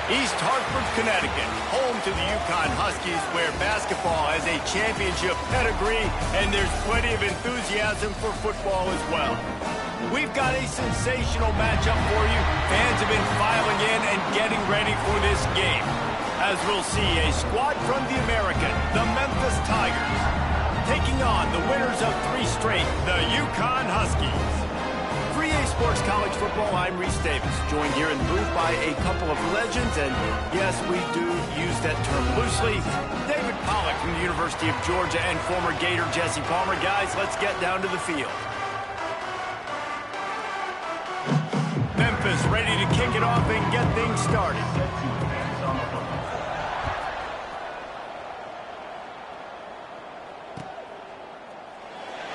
East Hartford, Connecticut, home to the Yukon Huskies, where basketball has a championship pedigree and there's plenty of enthusiasm for football as well. We've got a sensational matchup for you. Fans have been filing in and getting ready for this game, as we'll see a squad from the American, the Memphis Tigers, taking on the winners of 3 straight, the Yukon Huskies. For EA Sports College Football, I'm Reese Davis, joined here in the booth by a couple of legends, and yes, we do use that term loosely. David Pollack from the University of Georgia and former Gator Jesse Palmer. Guys, let's get down to the field. Memphis ready to kick it off and get things started.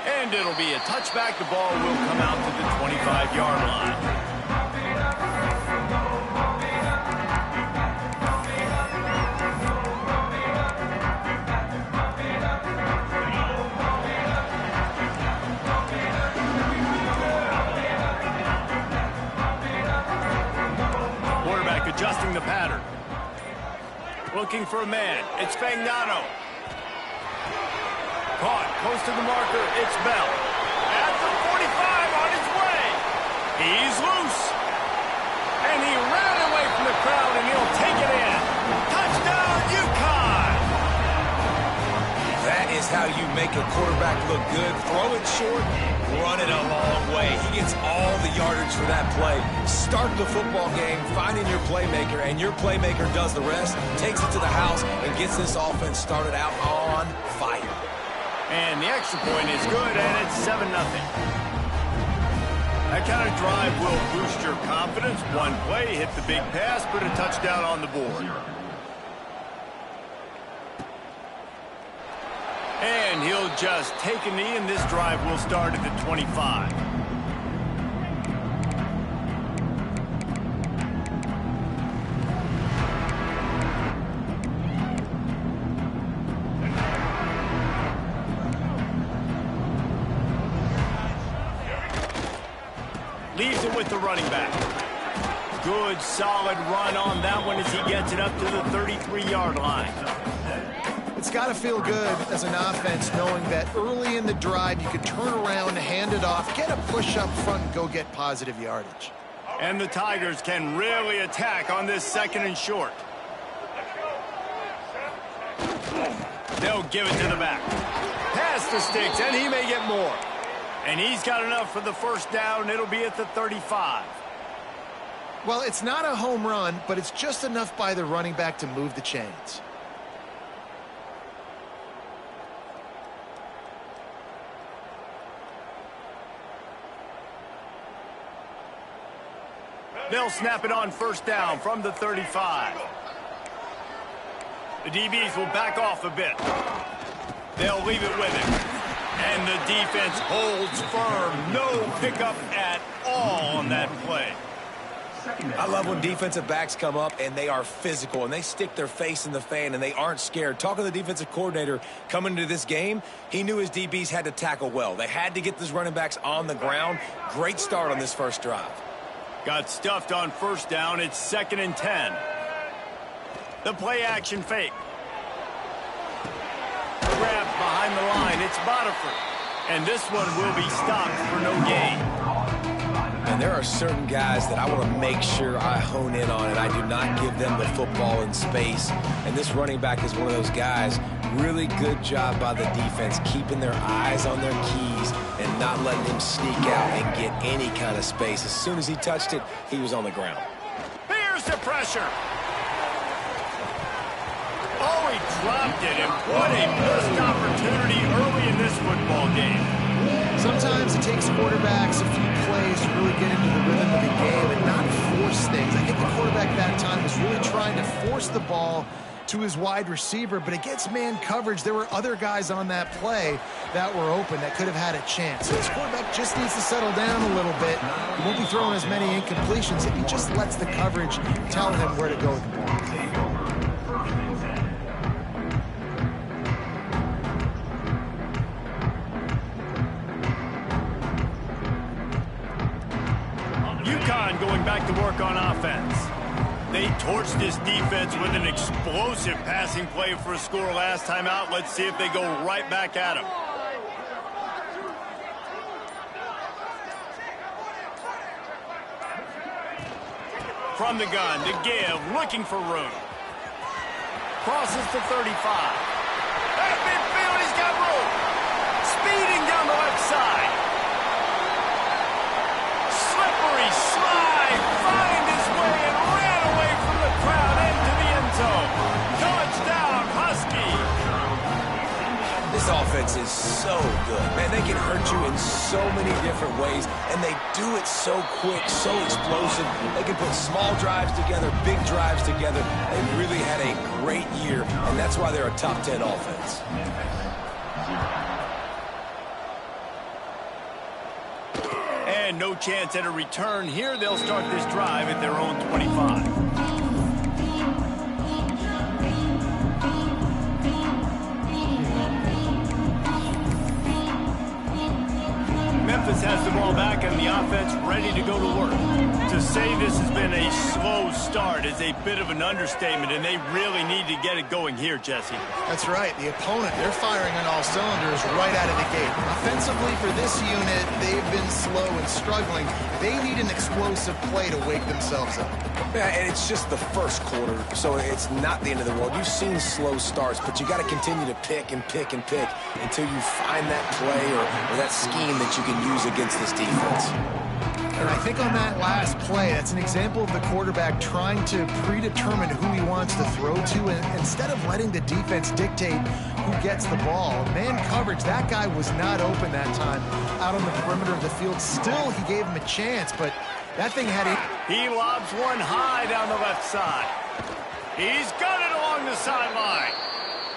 And it'll be a touchback. The ball will come out to the 25-yard line. Quarterback adjusting the pattern. Looking for a man. It's Fagnano. Caught close to the marker. It's Bell. At the 45 on his way. He's loose. And he ran away from the crowd, and he'll take it in. Touchdown, Yukon! That is how you make a quarterback look good. Throw it short, run it a long way. He gets all the yardage for that play. Start the football game, finding your playmaker, and your playmaker does the rest, takes it to the house, and gets this offense started out on fire. And the extra point is good, and it's 7-0. That kind of drive will boost your confidence. One play, hit the big pass, put a touchdown on the board. And he'll just take a knee, and this drive will start at the 25. Leaves it with the running back. Good, solid run on that one as he gets it up to the 33-yard line. It's got to feel good as an offense knowing that early in the drive you could turn around, hand it off, get a push up front, and go get positive yardage. And the Tigers can really attack on this 2nd and short. They'll give it to the back. Pass the sticks, and he may get more. And he's got enough for the 1st down. It'll be at the 35. Well, it's not a home run, but it's just enough by the running back to move the chains. They'll snap it on 1st down from the 35. The DBs will back off a bit. They'll leave it with him. And the defense holds firm. No pickup at all on that play. I love when defensive backs come up and they are physical and they stick their face in the fan and they aren't scared. Talking to the defensive coordinator coming into this game, he knew his DBs had to tackle well. They had to get these running backs on the ground. Great start on this 1st drive. Got stuffed on 1st down. It's 2nd and 10. The play action fake. Grab behind the line. It's Bodiford. And this one will be stopped for no gain. And there are certain guys that I want to make sure I hone in on, and I do not give them the football in space. And this running back is one of those guys. Really good job by the defense, keeping their eyes on their keys and not letting him sneak out and get any kind of space. As soon as he touched it, he was on the ground. Here's the pressure. Oh, he dropped it, and what a missed opportunity early in this football game. Sometimes it takes quarterbacks a few plays to really get into the rhythm of the game and not force things. I think the quarterback that time was really trying to force the ball to his wide receiver, but against man coverage, there were other guys on that play that were open that could have had a chance. So this quarterback just needs to settle down a little bit. He won't be throwing as many incompletions if he just lets the coverage tell him where to go with the ball. Yukon going back to work on offense. They torched this defense with an explosive passing play for a score last time out. Let's see if they go right back at him. From the gun to give, looking for room. Crosses to 35. At midfield, he's got room. Speeding down the left side. Slippery slide. Find his way and ran away from the crowd into the end zone. Touchdown, Husky. This offense is so good. Man, they can hurt you in so many different ways, and they do it so quick, so explosive. They can put small drives together, big drives together. They really had a great year, and that's why they're a top 10 offense. And no chance at a return here. They'll start this drive at their own 25. Memphis has the ball back and the offense ready to go to work. To say this has been a slow start is a bit of an understatement, and they really need to get it going here, Jesse. That's right. The opponent, they're firing on all cylinders right out of the gate. Offensively for this unit, they've been slow and struggling. They need an explosive play to wake themselves up. Yeah, and it's just the first quarter, so it's not the end of the world. You've seen slow starts, but you got to continue to pick and pick and pick until you find that play or that scheme that you can use against this defense. And I think on that last play, that's an example of the quarterback trying to predetermine who he wants to throw to, and instead of letting the defense dictate who gets the ball. Man coverage, that guy was not open that time out on the perimeter of the field. Still, he gave him a chance, but that thing had it. He lobs one high down the left side. He's got it along the sideline.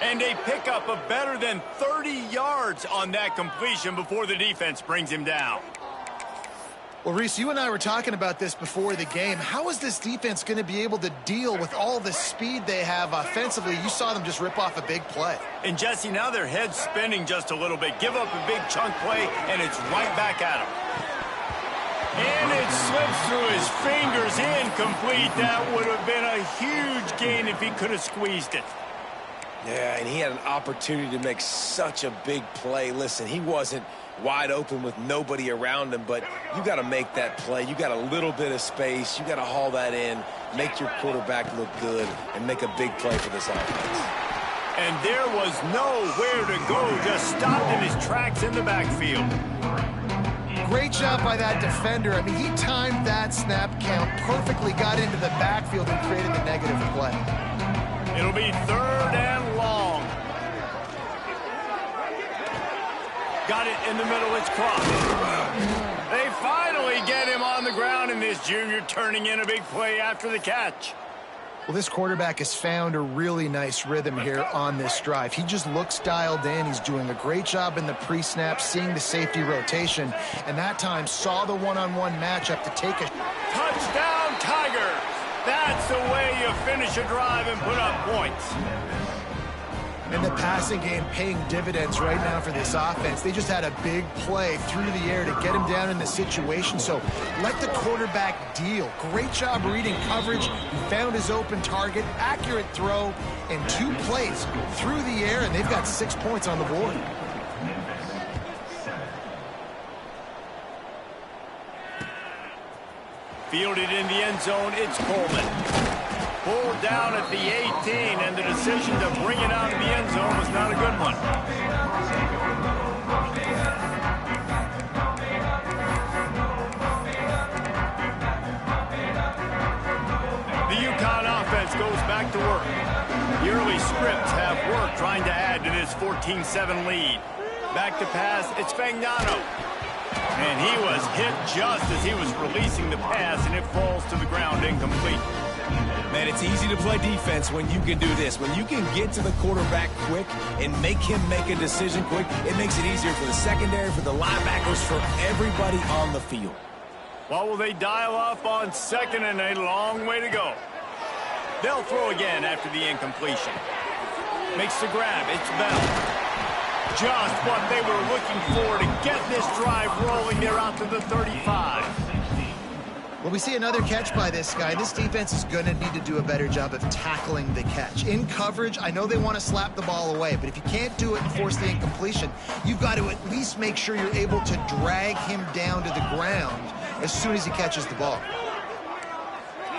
And they pick up a better than 30 yards on that completion before the defense brings him down. Well, Reese, you and I were talking about this before the game. How is this defense going to be able to deal with all the speed they have offensively? You saw them just rip off a big play. And, Jesse, now their head's spinning just a little bit. Give up a big chunk play, and it's right back at him. And it slips through his fingers, incomplete. That would have been a huge gain if he could have squeezed it. Yeah, and he had an opportunity to make such a big play. Listen, he wasn't wide open with nobody around him, but you got to make that play. You got a little bit of space. You got to haul that in, make your quarterback look good, and make a big play for this offense. And there was nowhere to go, just stopped in his tracks in the backfield. Great job by that defender. I mean, he timed that snap count perfectly, got into the backfield and created the negative play. It'll be 3rd and long. Got it in the middle, it's crossed. They finally get him on the ground, and this junior turning in a big play after the catch. Well, this quarterback has found a really nice rhythm here on this drive. He just looks dialed in. He's doing a great job in the pre-snap, seeing the safety rotation, and that time saw the one-on-one matchup to take a touchdown, Tigers. That's the way you finish a drive and put up points. And the passing game paying dividends right now for this offense. They just had a big play through the air to get him down in the situation. So let the quarterback deal. Great job reading coverage. He found his open target, accurate throw, and 2 plays through the air, and they've got 6 points on the board. Fielded in the end zone, it's Coleman. Pulled down at the 18, and the decision to bring it out of the end zone was not a good one. The UConn offense goes back to work. The early scripts have worked trying to add to this 14-7 lead. Back to pass, it's Fagnano. And he was hit just as he was releasing the pass, and it falls to the ground incomplete. Man, it's easy to play defense when you can do this. When you can get to the quarterback quick and make him make a decision quick, it makes it easier for the secondary, for the linebackers, for everybody on the field. Well, will they dial up on 2nd and a long way to go? They'll throw again after the incompletion. Makes the grab. It's Bell. Just what they were looking for to get this drive rolling. They're out to the 35. Well, we see another catch by this guy. This defense is going to need to do a better job of tackling the catch. In coverage, I know they want to slap the ball away, but if you can't do it and force the incompletion, you've got to at least make sure you're able to drag him down to the ground as soon as he catches the ball.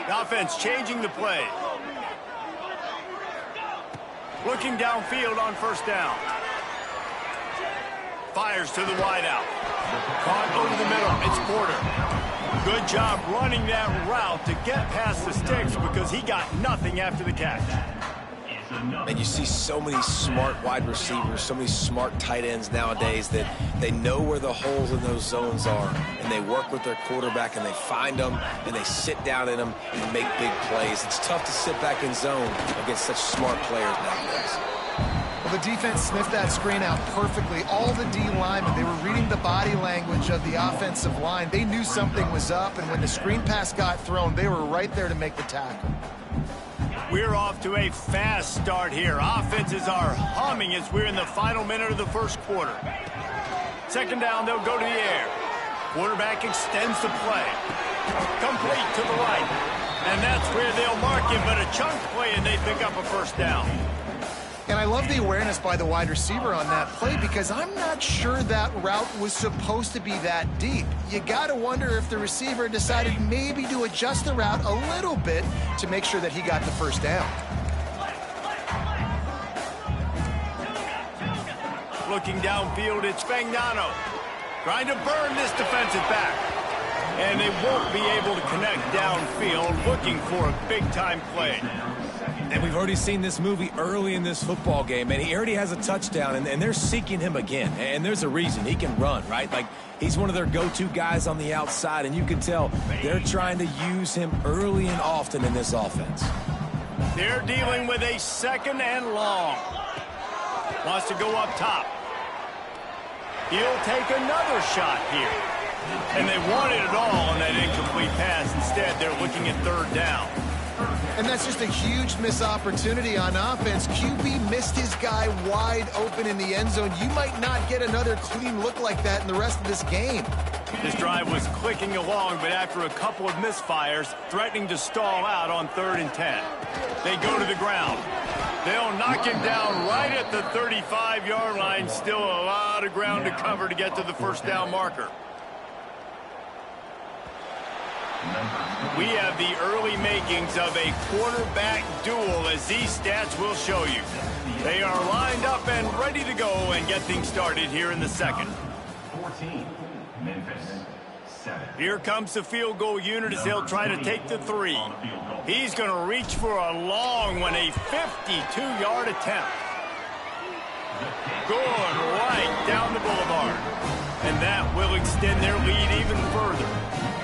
The offense changing the play. Looking downfield on first down. Fires to the wideout. Caught over the middle. It's Porter. Good job running that route to get past the sticks because he got nothing after the catch. And you see so many smart wide receivers, so many smart tight ends nowadays that they know where the holes in those zones are, and they work with their quarterback, and they find them, and they sit down in them and make big plays. It's tough to sit back in zone against such smart players nowadays. Well, the defense sniffed that screen out perfectly. All the D linemen, they were reading the body language of the offensive line. They knew something was up, and when the screen pass got thrown, they were right there to make the tackle. We're off to a fast start here. Offenses are humming as we're in the final minute of the first quarter. Second down, they'll go to the air. Quarterback extends the play. Complete to the right. And that's where they'll mark him, but a chunk play, and they pick up a first down. And I love the awareness by the wide receiver on that play because I'm not sure that route was supposed to be that deep. You got to wonder if the receiver decided maybe to adjust the route a little bit to make sure that he got the first down. Looking downfield, it's Ncaa. Trying to burn this defensive back. And they won't be able to connect downfield, looking for a big-time play. And we've already seen this movie early in this football game, and he already has a touchdown, and they're seeking him again. And there's a reason. He can run, right? Like, he's one of their go-to guys on the outside, and you can tell they're trying to use him early and often in this offense. They're dealing with a second and long. Wants to go up top. He'll take another shot here. And they wanted it all on that incomplete pass. Instead, they're looking at third down. And that's just a huge missed opportunity on offense. QB missed his guy wide open in the end zone. You might not get another clean look like that in the rest of this game. This drive was clicking along, but after a couple of misfires, threatening to stall out on 3rd and 10. They go to the ground. They'll knock him down right at the 35-yard line. Still a lot of ground to cover to get to the first down marker. We have the early makings of a quarterback duel, as these stats will show you. They are lined up and ready to go and get things started here in the second. 14, Memphis, 7. Here comes the field goal unit as they'll try to take the 3. He's going to reach for a long one, a 52-yard attempt. Good, right down the boulevard. And that will extend their lead even further.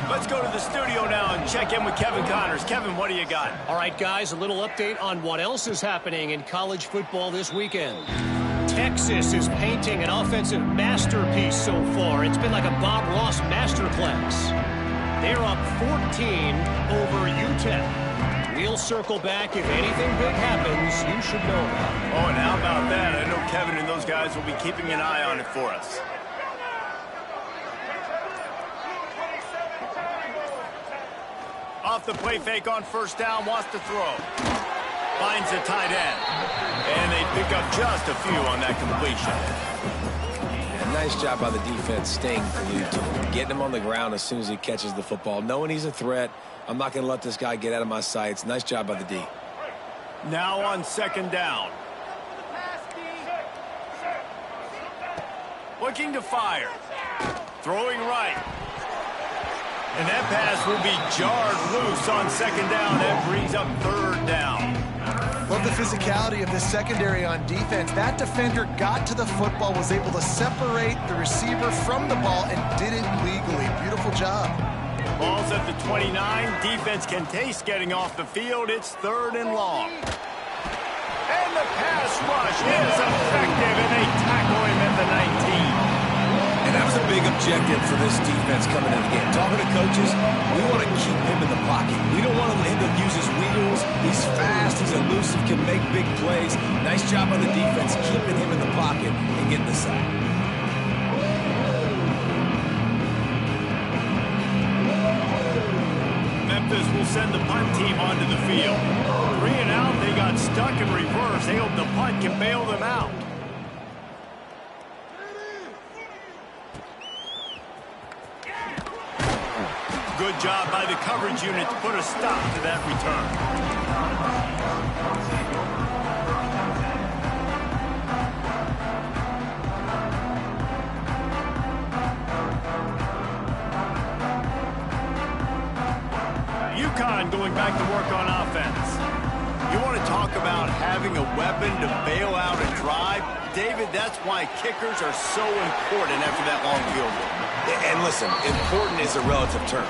Let's go to the studio now and check in with Kevin Connors. Kevin, what do you got? All right, guys, a little update on what else is happening in college football this weekend. Texas is painting an offensive masterpiece so far. It's been like a Bob Ross masterclass. They're up 14 over UTEP. We'll circle back. If anything big happens, you should know about it. Oh, and how about that? I know Kevin and those guys will be keeping an eye on it for us. Off the play fake on first down, wants to throw. Finds the tight end. And they pick up just a few on that completion. And nice job by the defense staying glued to him, getting him on the ground as soon as he catches the football, knowing he's a threat. I'm not going to let this guy get out of my sights. Nice job by the D. Now on second down. Looking to fire. Throwing right. And that pass will be jarred loose on second down. That brings up third down. Love the physicality of this secondary on defense. That defender got to the football, was able to separate the receiver from the ball, and did it legally. Beautiful job. Ball's at the 29. Defense can taste getting off the field. It's third and long. And the pass rush is effective, and they tackle him at the 19. And that was a big objective for this defense coming into the game. Talking to coaches, we want to keep him in the pocket. We don't want him to use his wheels. He's fast, he's elusive, can make big plays. Nice job on the defense, keeping him in the pocket and getting the sack. Memphis will send the punt team onto the field. 3 and out, they got stuck in reverse. They hope the punt can bail them out. Good job by the coverage unit to put a stop to that return. Ncaa going back to work on offense. You want to talk about having a weapon to bail out a drive? David, that's why kickers are so important after that long field goal. And listen, important is a relative term.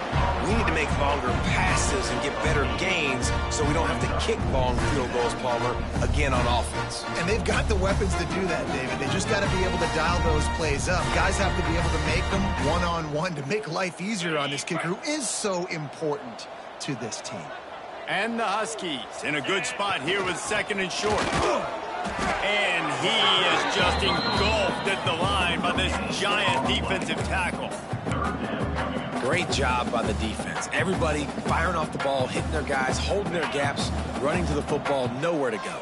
We need to make longer passes and get better gains so we don't have to kick long field goals, Palmer, again on offense. And they've got the weapons to do that, David. They just got to be able to dial those plays up. Guys have to be able to make them one-on-one to make life easier on this kicker who is so important to this team. And the Huskies in a good spot here with 2nd and short. And he is just engulfed at the line by this giant defensive tackle. Great job by the defense. Everybody firing off the ball, hitting their guys, holding their gaps, running to the football, nowhere to go.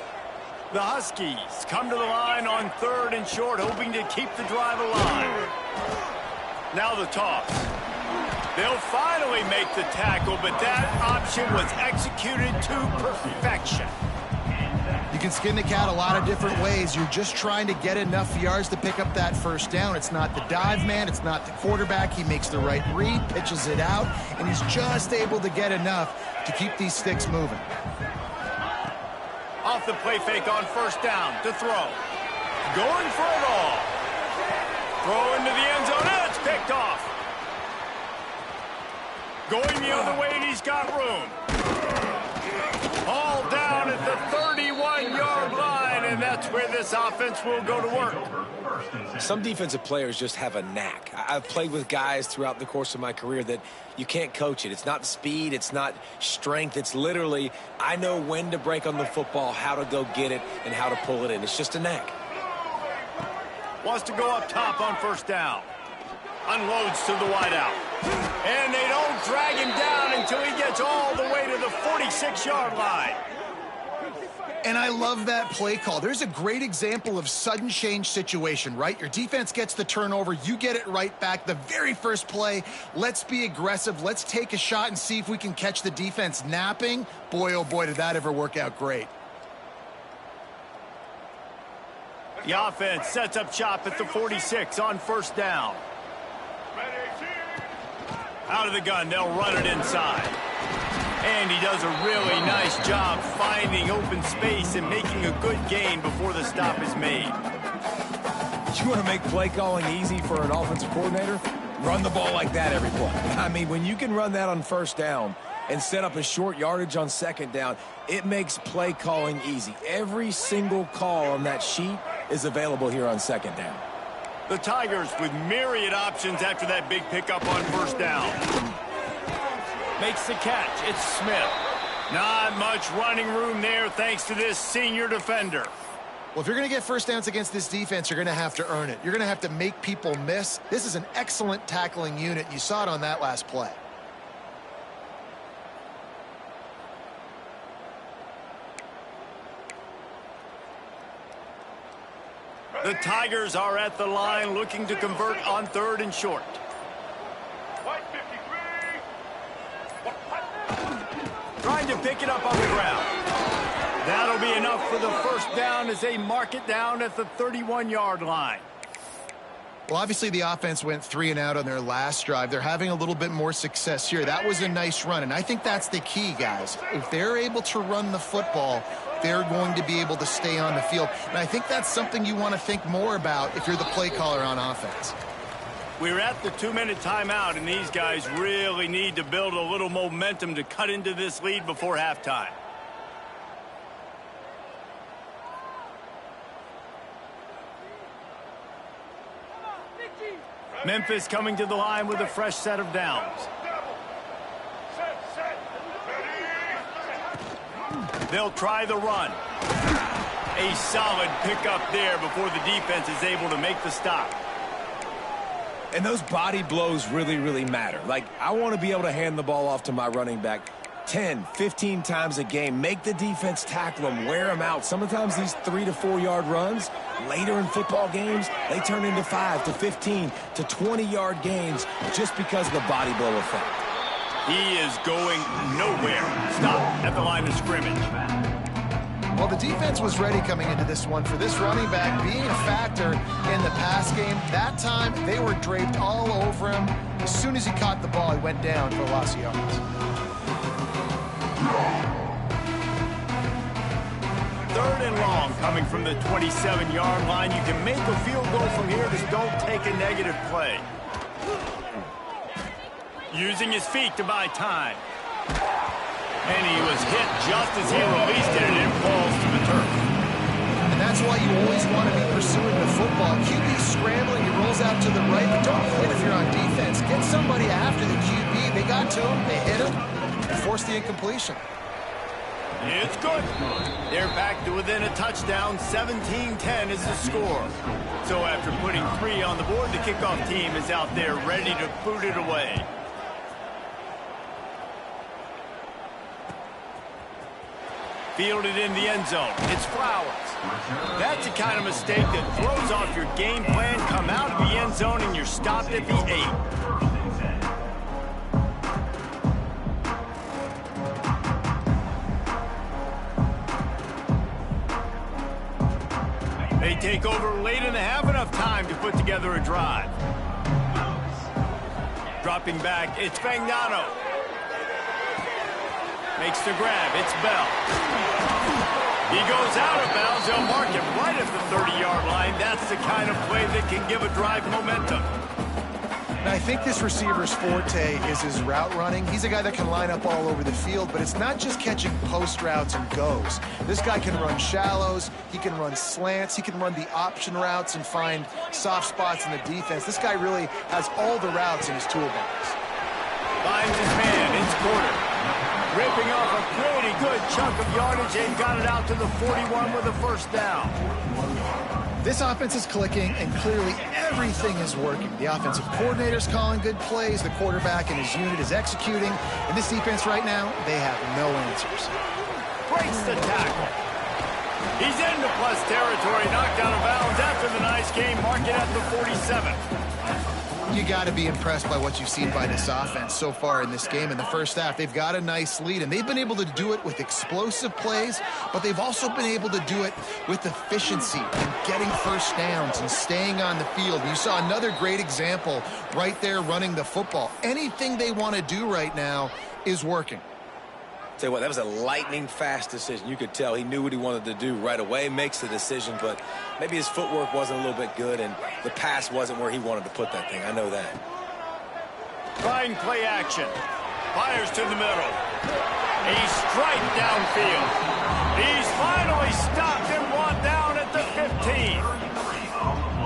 The Huskies come to the line on 3rd and short, hoping to keep the drive alive. Now the toss. They'll finally make the tackle, but that option was executed to perfection. You can skin the cat a lot of different ways. You're just trying to get enough yards to pick up that first down. It's not the dive man. It's not the quarterback. He makes the right read, pitches it out, and he's just able to get enough to keep these sticks moving. Off the play fake on 1st down to throw. Going for it all. Throw into the end zone, and it's picked off. Going the other way, and he's got room. All down at the 31-yard line, and that's where this offense will go to work. Some defensive players just have a knack. I've played with guys throughout the course of my career that you can't coach it. It's not speed. It's not strength. It's literally, I know when to break on the football, how to go get it, and how to pull it in. It's just a knack. Wants to go up top on 1st down. Unloads to the wideout. And they don't drag him down until he gets all the way to the 46-yard line. And I love that play call. There's a great example of sudden change situation, right? Your defense gets the turnover. You get it right back. The very first play, let's be aggressive. Let's take a shot and see if we can catch the defense napping. Boy, oh boy, did that ever work out great. The offense sets up shop at the 46 on 1st down. Out of the gun, they'll run it inside. And he does a really nice job finding open space and making a good gain before the stop is made. You want to make play calling easy for an offensive coordinator? Run the ball like that every play. I mean, when you can run that on 1st down and set up a short yardage on 2nd down, it makes play calling easy. Every single call on that sheet is available here on 2nd down. The Tigers with myriad options after that big pickup on 1st down. Makes the catch. It's Smith. Not much running room there thanks to this senior defender. Well, if you're going to get 1st downs against this defense, you're going to have to earn it. You're going to have to make people miss. This is an excellent tackling unit. You saw it on that last play. The Tigers are at the line looking to convert on 3rd and short. Trying to pick it up on the ground. That'll be enough for the 1st down as they mark it down at the 31-yard line. Well, obviously the offense went 3 and out on their last drive. They're having a little bit more success here. That was a nice run, and I think that's the key, guys. If they're able to run the football, they're going to be able to stay on the field. And I think that's something you want to think more about if you're the play caller on offense. We're at the 2-minute timeout, and these guys really need to build a little momentum to cut into this lead before halftime. Memphis coming to the line with a fresh set of downs. They'll try the run. A solid pickup there before the defense is able to make the stop. And those body blows really, really matter. Like, I want to be able to hand the ball off to my running back 10, 15 times a game. Make the defense tackle them, wear them out. Sometimes these 3 to 4 yard runs, later in football games, they turn into 5 to 15 to 20 yard gains just because of the body blow effect. He is going nowhere. Stop at the line of scrimmage. Well, the defense was ready coming into this one for this running back being a factor in the pass game. That time, they were draped all over him. As soon as he caught the ball, he went down for a loss of yards. Third and long coming from the 27-yard line. You can make a field goal from here. Just don't take a negative play. Using his feet to buy time. And he was hit just as he released it, and it falls to the turf. And that's why you always want to be pursuing the football. QB scrambling, he rolls out to the right, but don't hit if you're on defense. Get somebody after the QB. They got to him, they hit him, and forced the incompletion. It's good. They're back to within a touchdown. 17-10 is the score. So after putting 3 on the board, the kickoff team is out there ready to boot it away. Fielded in the end zone. It's Flowers. That's the kind of mistake that throws off your game plan. Come out of the end zone and you're stopped at the 8. They take over late in the half, enough time to put together a drive. Dropping back, it's Fagnano. Makes the grab, it's Bell. He goes out of bounds, they'll mark him right at the 30-yard line. That's the kind of play that can give a drive momentum. Now, I think this receiver's forte is his route running. He's a guy that can line up all over the field, but it's not just catching post routes and goes. This guy can run shallows, he can run slants, he can run the option routes and find soft spots in the defense. This guy really has all the routes in his toolbox. Finds his man, it's Porter. Ripping off a pretty good chunk of yardage. They've got it out to the 41 with a first down. This offense is clicking, and clearly everything is working. The offensive coordinator's calling good plays. The quarterback and his unit is executing. And this defense right now, they have no answers. Breaks the tackle. He's into plus territory, knocked out of bounds after the nice game. Mark it at the 47. You got to be impressed by what you've seen by this offense so far in this game. In the first half, they've got a nice lead, and they've been able to do it with explosive plays, but they've also been able to do it with efficiency and getting first downs and staying on the field. You saw another great example right there running the football. Anything they want to do right now is working. Tell you what, that was a lightning-fast decision. You could tell he knew what he wanted to do right away, makes the decision, but maybe his footwork wasn't a little bit good, and the pass wasn't where he wanted to put that thing. I know that. Trying play action. Fires to the middle. A strike downfield. He's finally stopped and brought down at the 15.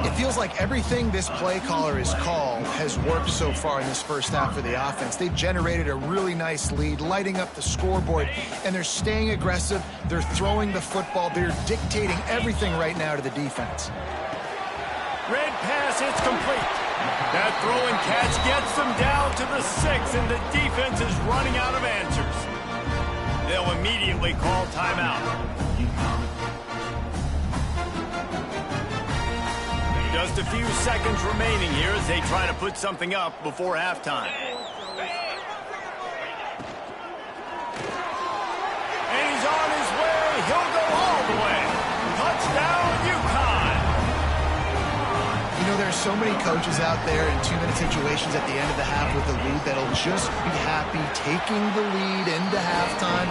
It feels like everything this play caller has called has worked so far in this first half for the offense. They've generated a really nice lead, lighting up the scoreboard, and they're staying aggressive. They're throwing the football. They're dictating everything right now to the defense. Red pass, it's complete. That throw and catch gets them down to the 6, and the defense is running out of answers. They'll immediately call timeout. Just a few seconds remaining here as they try to put something up before halftime. And he's on his way. He'll go all the way. Touchdown, UConn. You know, there are so many coaches out there in 2-minute situations at the end of the half with the lead that'll just be happy taking the lead into halftime.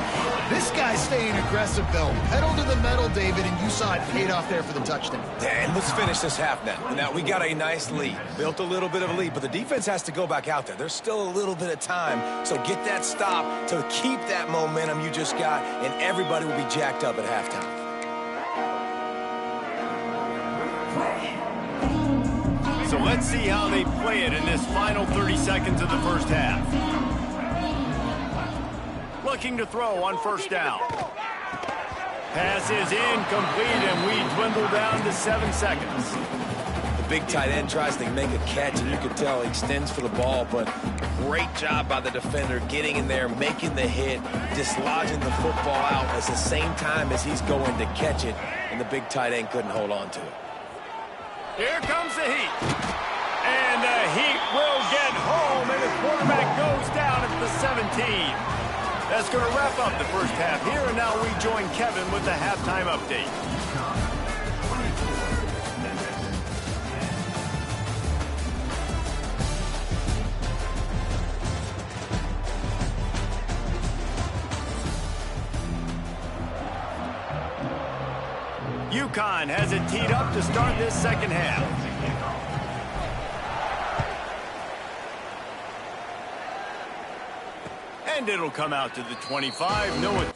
This guy's staying aggressive, though. Pedal to the metal, David, and you saw it paid off there for the touchdown. And let's finish this half now. Now, we got a nice lead. Built a little bit of a lead, but the defense has to go back out there. There's still a little bit of time, so get that stop to keep that momentum you just got, and everybody will be jacked up at halftime. So let's see how they play it in this final 30 seconds of the first half. Looking to throw on first down. Pass is incomplete, and we dwindle down to 7 seconds. The big tight end tries to make a catch, and you can tell he extends for the ball, but Great job by the defender getting in there, making the hit, dislodging the football out at the same time as he's going to catch it, and the big tight end couldn't hold on to it. Here comes the heat. And the heat will get home, and the quarterback goes down at the 17. That's going to wrap up the first half here, and now we join Kevin with the halftime update. UConn has it teed up to start this second half. And it'll come out to the 25. No one.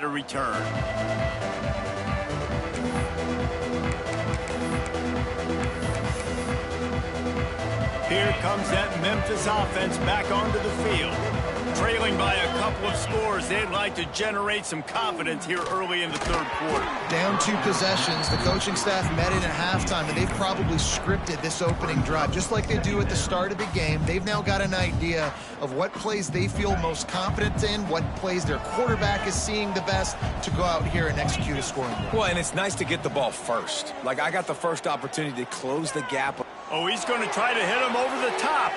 A return. Here comes that Memphis offense back onto the field. Trailing by a couple of scores, they'd like to generate some confidence here early in the third quarter. Down 2 possessions, the coaching staff met in at halftime, and they've probably scripted this opening drive. Just like they do at the start of the game, they've now got an idea of what plays they feel most confident in, what plays their quarterback is seeing the best to go out here and execute a scoring drive. Well, and it's nice to get the ball first. Like, I got the first opportunity to close the gap. Oh, he's going to try to hit him over the top.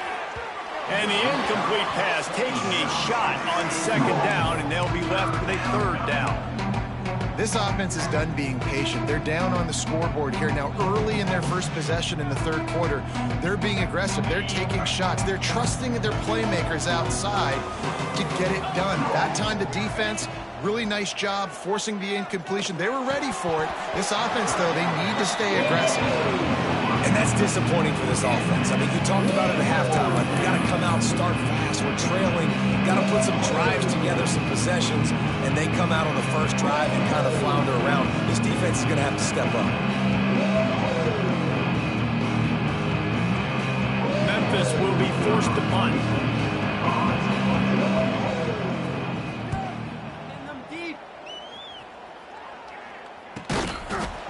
And the incomplete pass taking a shot on second down, and they'll be left with a third down. This offense is done being patient. They're down on the scoreboard here now early in their first possession in the third quarter. They're being aggressive. They're taking shots. They're trusting their playmakers outside to get it done. That time the defense, really nice job forcing the incompletion. They were ready for it. This offense, though, they need to stay aggressive. And that's disappointing for this offense. I mean, you talked about it at halftime. Like, we got to come out, start fast. We're trailing. Got to put some drives together, some possessions, and they come out on the first drive and kind of flounder around. This defense is going to have to step up. Memphis will be forced to punt.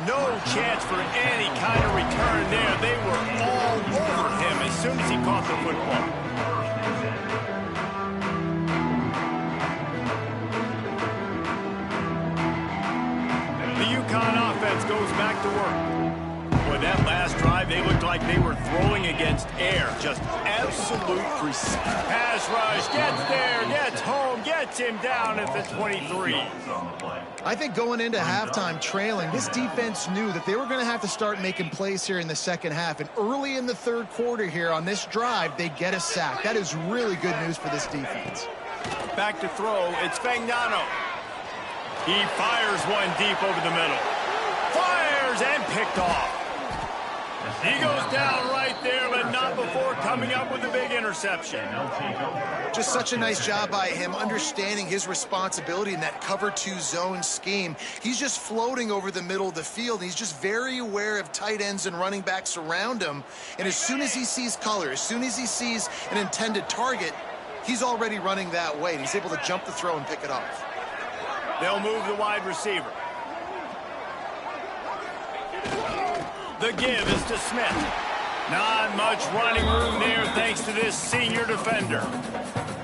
No chance for any kind of return there. They were all over him as soon as he caught the football. The UConn offense goes back to work. Boy, that last drive, they looked like they were throwing against air. Just absolute precision. Pass rush, gets there, gets home, gets him down at the 23. I think going into halftime trailing, this defense knew that they were going to have to start making plays here in the second half. And early in the third quarter here on this drive, they get a sack. That is really good news for this defense. Back to throw, it's Fagnano. He fires one deep over the middle. Fires and picked off. He goes down right there, but not before coming up with a big interception. Just such a nice job by him understanding his responsibility in that cover 2 zone scheme. He's just floating over the middle of the field. He's just very aware of tight ends and running backs around him. And as soon as he sees color, as soon as he sees an intended target, he's already running that way. And he's able to jump the throw and pick it off. They'll move the wide receiver. The give is to Smith. Not much running room there thanks to this senior defender.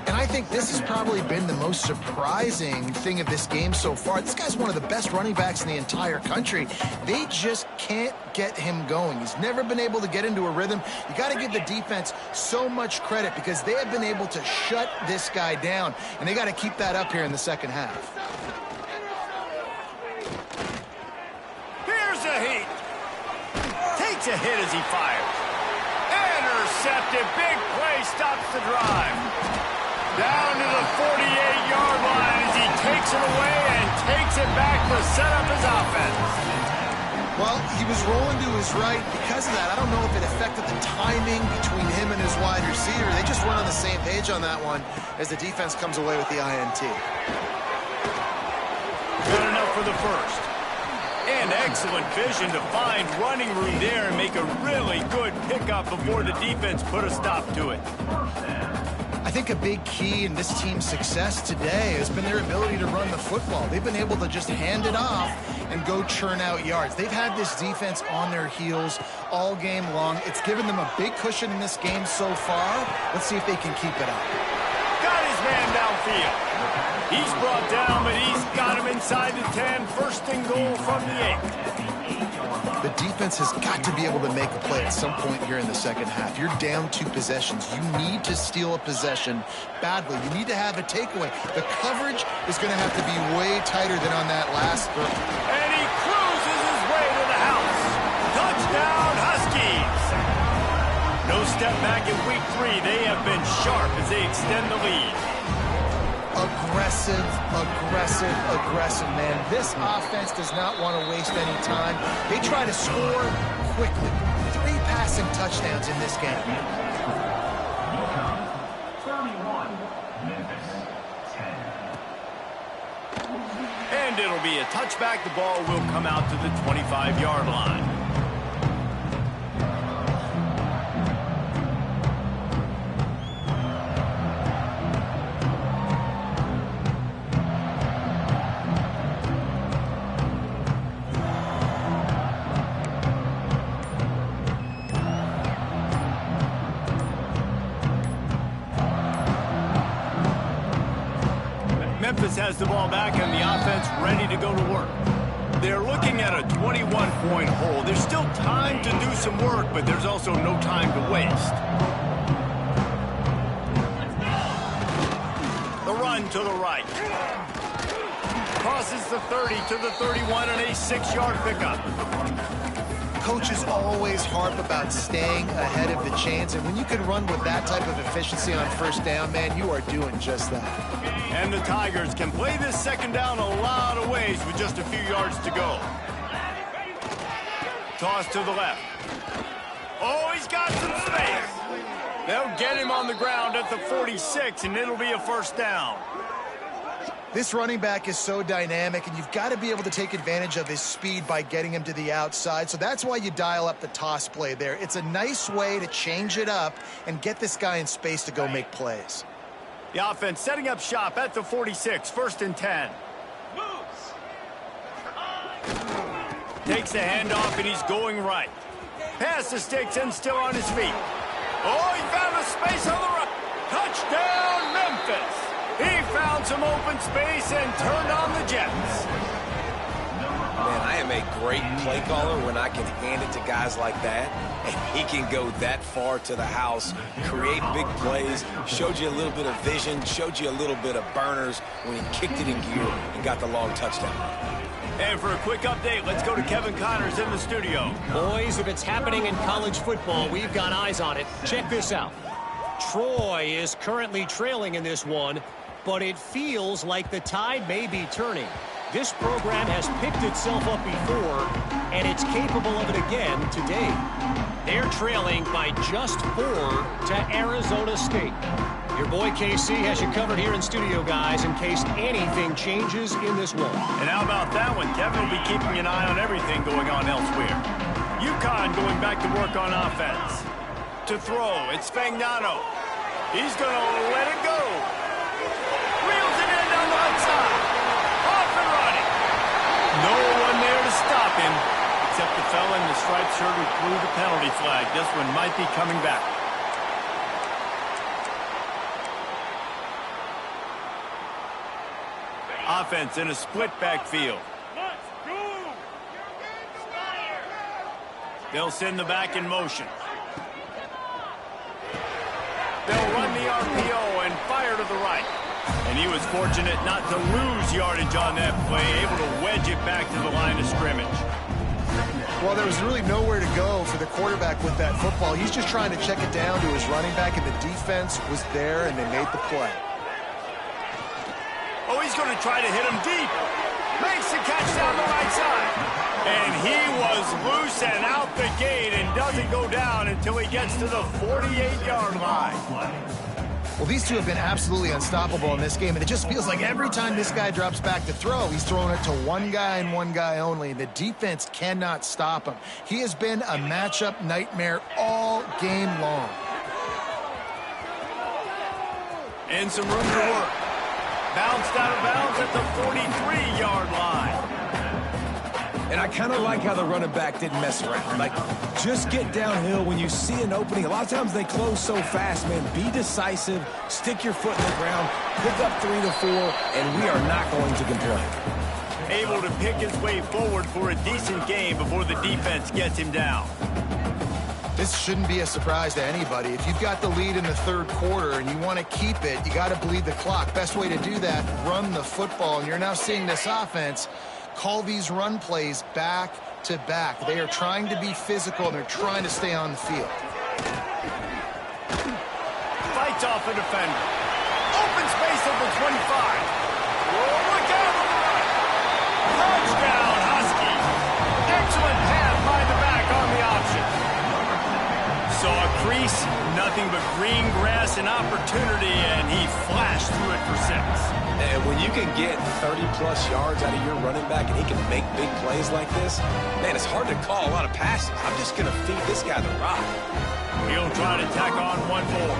And I think this has probably been the most surprising thing of this game so far. This guy's one of the best running backs in the entire country. They just can't get him going. He's never been able to get into a rhythm. You got to give the defense so much credit because they have been able to shut this guy down. And they got to keep that up here in the second half. Here's a heat. Takes a hit as he fires. Intercepted. Big play stops the drive. Down to the 48-yard line as he takes it away and takes it back to set up his offense. Well, he was rolling to his right. Because of that, I don't know if it affected the timing between him and his wide receiver. They just weren't on the same page on that one as the defense comes away with the INT. Got enough for the first. And excellent vision to find running room there and make a really good pickup before the defense put a stop to it. I think a big key in this team's success today has been their ability to run the football. They've been able to just hand it off and go churn out yards. They've had this defense on their heels all game long. It's given them a big cushion in this game so far. Let's see if they can keep it up. Got his man downfield. He's brought down, but he's got him inside the 10. First and goal from the 8. The defense has got to be able to make a play at some point here in the second half. You're down 2 possessions. You need to steal a possession badly. You need to have a takeaway. The coverage is going to have to be way tighter than on that last throw. And he cruises his way to the house. Touchdown, Huskies. No step back in week 3. They have been sharp as they extend the lead. Aggressive, aggressive, aggressive, man. This offense does not want to waste any time. They try to score quickly. 3 passing touchdowns in this game. 31, Memphis 10. And it'll be a touchback. The ball will come out to the 25-yard line. Memphis has the ball back and the offense ready to go to work. They're looking at a 21-point hole. There's still time to do some work, but there's also no time to waste. The run to the right. Crosses the 30 to the 31 and a 6-yard pickup. Coaches always harp about staying ahead of the chains, and when you can run with that type of efficiency on first down, man, you are doing just that. And the Tigers can play this second down a lot of ways with just a few yards to go. Toss to the left. Oh, he's got some space. They'll get him on the ground at the 46, and it'll be a first down. This running back is so dynamic, and you've got to be able to take advantage of his speed by getting him to the outside. So that's why you dial up the toss play there. It's a nice way to change it up and get this guy in space to go make plays. The offense setting up shop at the 46, first and 10. Takes the handoff, and he's going right. Pass the sticks and still on his feet. Oh, he found a space on the right. Touchdown, Memphis. He found some open space and turned on the Jets. Man, I am a great play caller when I can hand it to guys like that. And he can go that far to the house, create big plays, showed you a little bit of vision, showed you a little bit of burners when he kicked it in gear and got the long touchdown. And for a quick update, let's go to Kevin Connors in the studio. Boys, if it's happening in college football, we've got eyes on it. Check this out. Troy is currently trailing in this one, but it feels like the tide may be turning. This program has picked itself up before, and it's capable of it again today. They're trailing by just 4 to Arizona State. Your boy KC has you covered here in studio, guys, in case anything changes in this one. And how about that one? Kevin will be keeping an eye on everything going on elsewhere. UConn going back to work on offense. To throw, it's Fagnano. He's going to let it go. Reels it in down the right side. Off and running. No one there to stop him, except the fella in the striped shirt who threw the penalty flag. This one might be coming back. Offense in a split backfield. They'll send the back in motion. They'll run the RPO and fire to the right. And he was fortunate not to lose yardage on that play, able to wedge it back to the line of scrimmage. Well, there was really nowhere to go for the quarterback with that football. He's just trying to check it down to his running back, and the defense was there, and they made the play. Oh, he's going to try to hit him deep. Makes the catch down the right side. And he was loose and out the gate and doesn't go down until he gets to the 48-yard line. Well, these two have been absolutely unstoppable in this game, and it just feels like every time this guy drops back to throw, he's throwing it to one guy and one guy only. The defense cannot stop him. He has been a matchup nightmare all game long. And some room to work. Bounced out of bounds at the 43-yard line. And I kind of like how the running back didn't mess around. Like, just get downhill when you see an opening. A lot of times they close so fast, man. Be decisive, stick your foot in the ground, pick up 3 to 4, and we are not going to complain. Able to pick his way forward for a decent game before the defense gets him down. This shouldn't be a surprise to anybody. If you've got the lead in the third quarter and you want to keep it, you got to bleed the clock. Best way to do that, run the football. And you're now seeing this offense call these run plays back to back. They are trying to be physical, and they're trying to stay on the field. Fights off a defender. Open space at the 25. Oh, look out! Touchdown, Husky. Excellent pass by the back on the option. Saw a crease, nothing but green grass and opportunity, and he flashed through it for 6. And when you can get 30-plus yards out of your running back and he can make big plays like this, man, it's hard to call a lot of passes. I'm just going to feed this guy the rock. He'll try to tack on one more.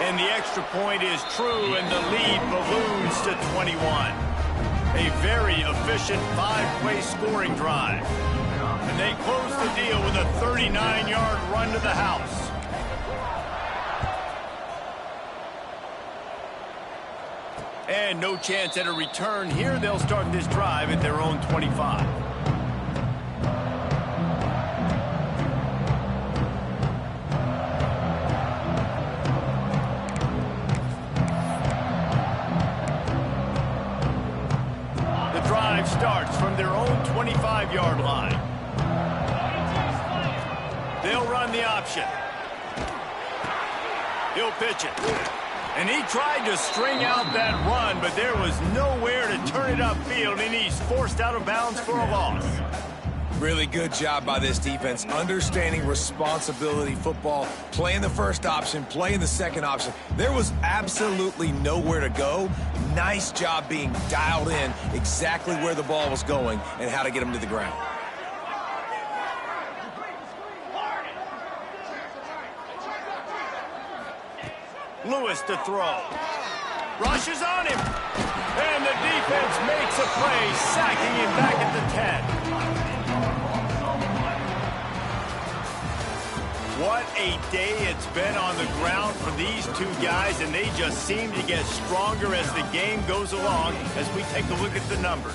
And the extra point is true, and the lead balloons to 21. A very efficient 5-play scoring drive. And they close the deal with a 39-yard run to the house. And no chance at a return here. They'll start this drive at their own 25. The drive starts from their own 25-yard line. They'll run the option. He'll pitch it. And he tried to string out that run, but there was nowhere to turn it upfield, and he's forced out of bounds for a loss. Really good job by this defense, understanding responsibility football, playing the first option, playing the second option. There was absolutely nowhere to go. Nice job being dialed in exactly where the ball was going and how to get him to the ground. Lewis to throw. Rushes on him. And the defense makes a play, sacking him back at the 10. What a day it's been on the ground for these two guys, and they just seem to get stronger as the game goes along as we take a look at the numbers.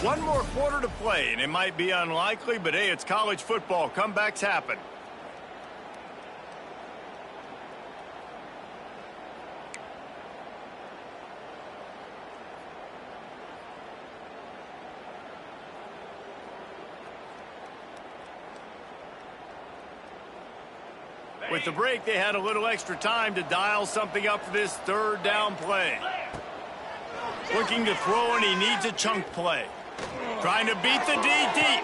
One more quarter to play, and it might be unlikely, but hey, it's college football. Comebacks happen. With the break, they had a little extra time to dial something up for this third down play. Looking to throw, and he needs a chunk play. Trying to beat the D deep.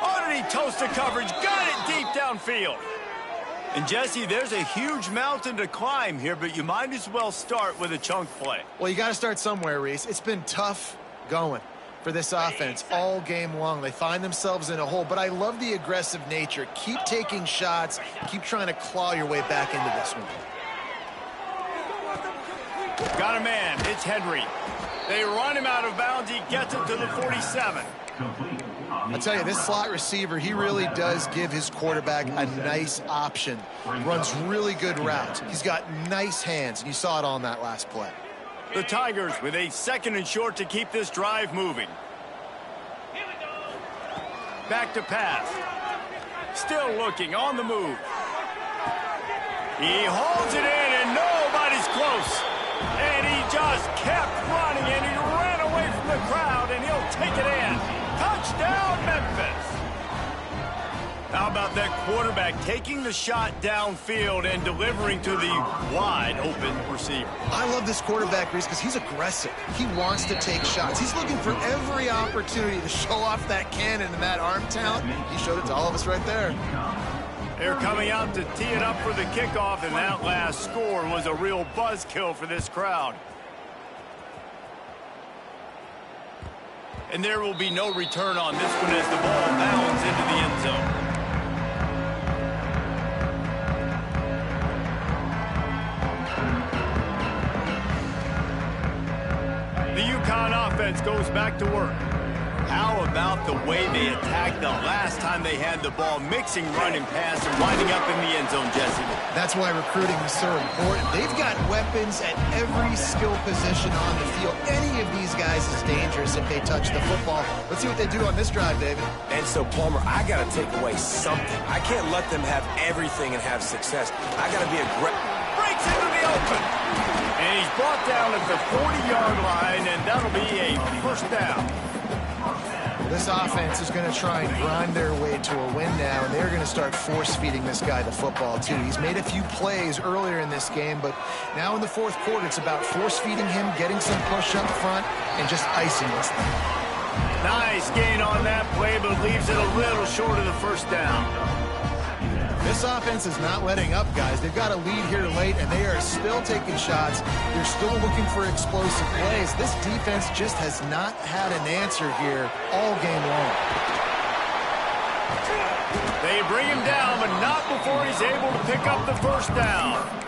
Oh, did he toast the coverage? Got it deep downfield. And, Jesse, there's a huge mountain to climb here, but you might as well start with a chunk play. Well, you got to start somewhere, Reese. It's been tough going for this offense all game long. They find themselves in a hole, but I love the aggressive nature. Keep taking shots. Keep trying to claw your way back into this one. Got a man. It's Henry. They run him out of bounds. He gets it to the 47. I tell you, this slot receiver, he really does give his quarterback a nice option. Runs really good routes. He's got nice hands, and you saw it on that last play. The Tigers with a 2nd and short to keep this drive moving. Back to pass. Still looking on the move. He holds it in, and nobody's close. And he just kept running, and he ran away from the crowd, and he'll take it in. Touchdown, Memphis. How about that quarterback taking the shot downfield and delivering to the wide-open receiver? I love this quarterback, Reese, because he's aggressive. He wants to take shots. He's looking for every opportunity to show off that cannon and that arm talent. He showed it to all of us right there. They're coming out to tee it up for the kickoff, and that last score was a real buzzkill for this crowd. And there will be no return on this one as the ball bounds into the end zone. The Ncaa offense goes back to work. How about the way they attacked the last time they had the ball, mixing run and pass and winding up in the end zone, Jesse? That's why recruiting is so important. They've got weapons at every skill position on the field. Any of these guys is dangerous if they touch the football. Let's see what they do on this drive, David. And so, Palmer, I got to take away something. I can't let them have everything and have success. I got to be aggressive. Breaks into the open. And he's brought down at the 40-yard line, and that'll be a first down. This offense is going to try and grind their way to a win now, and they're going to start force-feeding this guy the football, too. He's made a few plays earlier in this game, but now in the fourth quarter, it's about force-feeding him, getting some push up front, and just icing this thing. Nice gain on that play, but leaves it a little short of the first down. This offense is not letting up, guys. They've got a lead here late, and they are still taking shots. They're still looking for explosive plays. This defense just has not had an answer here all game long. They bring him down, but not before he's able to pick up the first down.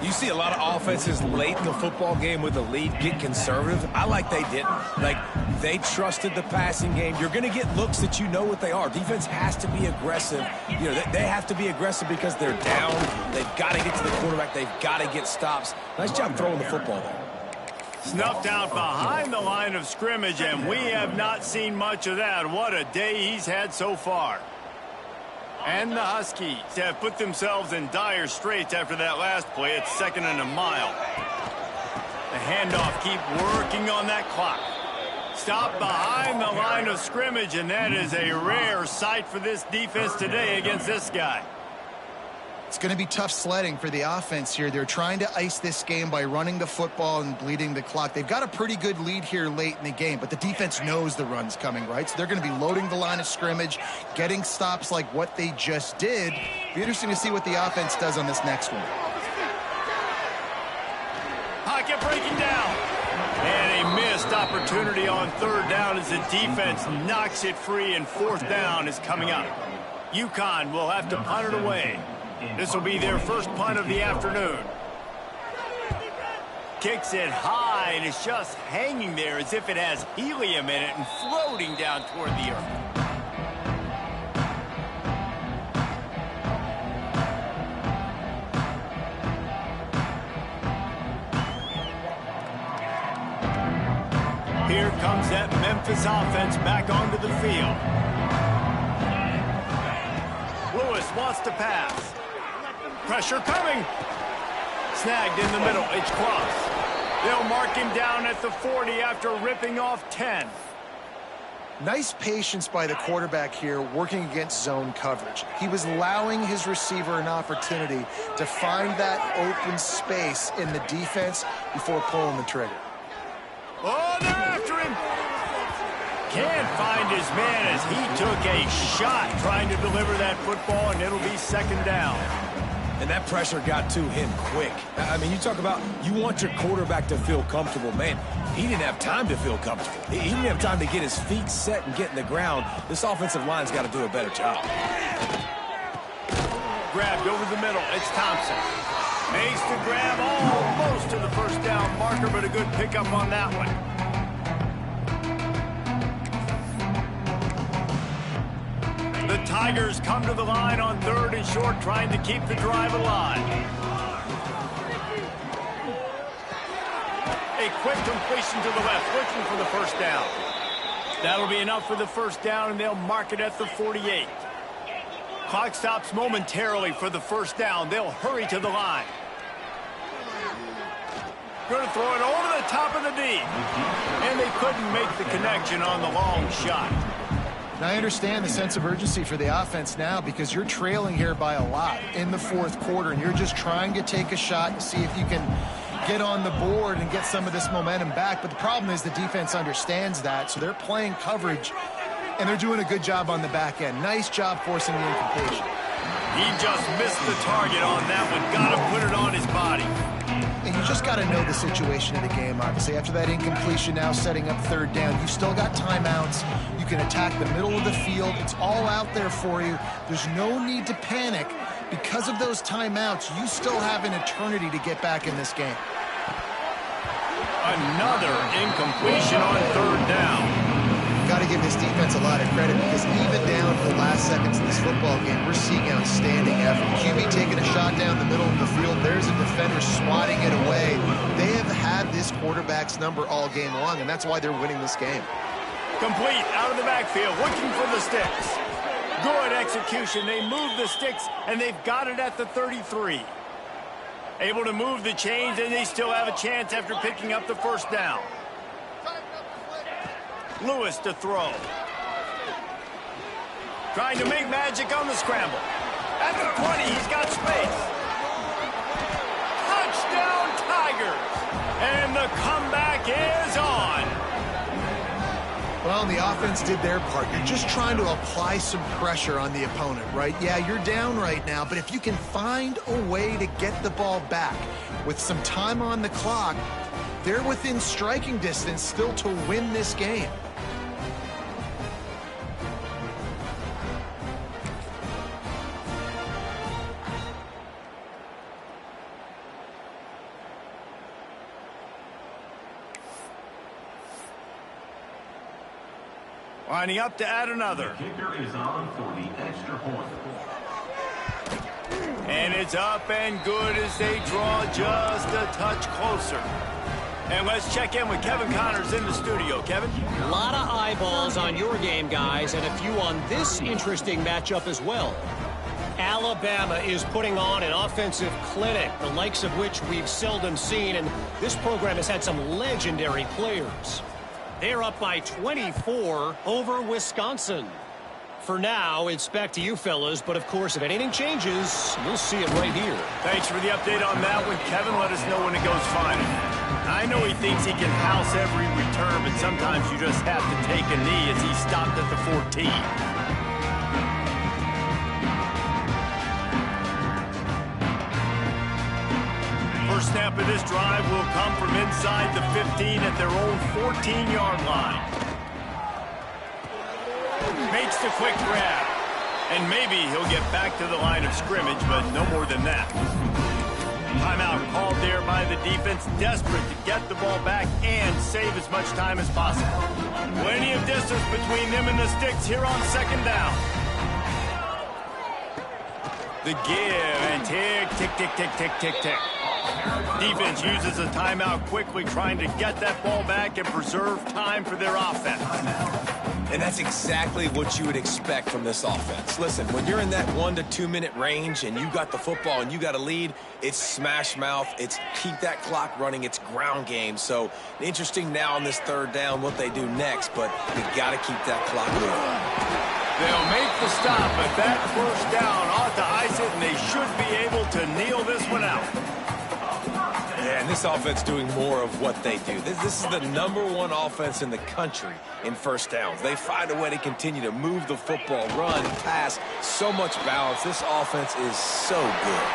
You see a lot of offenses late in the football game with a lead get conservative. I like they didn't. Like, they trusted the passing game. You're going to get looks that you know what they are. Defense has to be aggressive. You know, they have to be aggressive because they're down. They've got to get to the quarterback. They've got to get stops. Nice job throwing the football there. Snuffed out behind the line of scrimmage, and we have not seen much of that. What a day he's had so far. And the Huskies have put themselves in dire straits after that last play. It's 2nd and a mile. The handoff, keep working on that clock. Stop behind the line of scrimmage, and that is a rare sight for this defense today against this guy. It's going to be tough sledding for the offense here. They're trying to ice this game by running the football and bleeding the clock. They've got a pretty good lead here late in the game, but the defense knows the run's coming, right? So they're going to be loading the line of scrimmage, getting stops like what they just did. Be interesting to see what the offense does on this next one. Pocket breaking down. And a missed opportunity on 3rd down as the defense knocks it free, and 4th down is coming up. UConn will have to punt it away. This will be their first punt of the afternoon. Kicks it high, and it's just hanging there as if it has helium in it and floating down toward the earth. Here comes that Memphis offense back onto the field. Lewis wants to pass. Pressure coming. Snagged in the middle. It's close. They'll mark him down at the 40 after ripping off 10. Nice patience by the quarterback here working against zone coverage. He was allowing his receiver an opportunity to find that open space in the defense before pulling the trigger. Oh, they're after him. Can't find his man as he took a shot trying to deliver that football, and it'll be 2nd down. And that pressure got to him quick. I mean, you talk about you want your quarterback to feel comfortable. Man, he didn't have time to feel comfortable. He didn't have time to get his feet set and get in the ground. This offensive line's got to do a better job. Grabbed over the middle. It's Thompson. Makes the grab almost to the first down marker, but a good pickup on that one. The Tigers come to the line on 3rd and short, trying to keep the drive alive. A quick completion to the left, looking for the first down. That'll be enough for the first down, and they'll mark it at the 48. Clock stops momentarily for the first down. They'll hurry to the line. Going to throw it over the top of the D. And they couldn't make the connection on the long shot. Now, I understand the sense of urgency for the offense now because you're trailing here by a lot in the fourth quarter, and you're just trying to take a shot to see if you can get on the board and get some of this momentum back. But the problem is the defense understands that, so they're playing coverage, and they're doing a good job on the back end. Nice job forcing the incompletion. He just missed the target on that one. Got to put it on his body. And you just got to know the situation of the game, obviously. After that incompletion, now setting up third down, you still got timeouts. You can attack the middle of the field. It's all out there for you. There's no need to panic. Because of those timeouts, you still have an eternity to get back in this game. Another incompletion on third down. Got to give this defense a lot of credit because even down to the last seconds of this football game, we're seeing outstanding effort. QB taking a shot down the middle of the field. There's a defender swatting it away. They have had this quarterback's number all game long, and that's why they're winning this game. Complete out of the backfield, looking for the sticks. Good execution. They move the sticks, and they've got it at the 33. Able to move the chains, and they still have a chance after picking up the first down. Lewis to throw. Trying to make magic on the scramble. At the 20, he's got space. Touchdown, Tigers! And the comeback is on. Well, the offense did their part. You're just trying to apply some pressure on the opponent, right? Yeah, you're down right now, but if you can find a way to get the ball back with some time on the clock, they're within striking distance still to win this game. Lining up to add another. The kicker is on for the extra point. And it's up and good as they draw just a touch closer. And let's check in with Kevin Connors in the studio. Kevin? A lot of eyeballs on your game, guys, and a few on this interesting matchup as well. Alabama is putting on an offensive clinic, the likes of which we've seldom seen, and this program has had some legendary players. They're up by 24 over Wisconsin. For now, it's back to you fellas, but of course, if anything changes, you'll see it right here. Thanks for the update on that one, Kevin. Let us know when it goes final. I know he thinks he can house every return, but sometimes you just have to take a knee as he stopped at the 14. First snap of this drive will come from inside the 15 at their own 14-yard line. Makes the quick grab. And maybe he'll get back to the line of scrimmage, but no more than that. Timeout called there by the defense, desperate to get the ball back and save as much time as possible. Plenty of distance between them and the sticks here on second down. The give and tick, tick, tick, tick, tick, tick, tick. Defense uses a timeout quickly, trying to get that ball back and preserve time for their offense. And that's exactly what you would expect from this offense. Listen, when you're in that 1 to 2 minute range and you got the football and you got a lead, it's smash mouth, it's keep that clock running, it's ground game. So interesting now on this third down what they do next, but you got to keep that clock moving. They'll make the stop, but that first down ought to ice it, and they should be able to kneel this one out. Yeah, and this offense doing more of what they do. This is the #1 offense in the country in first downs. They find a way to continue to move the football, run, pass, so much balance. This offense is so good.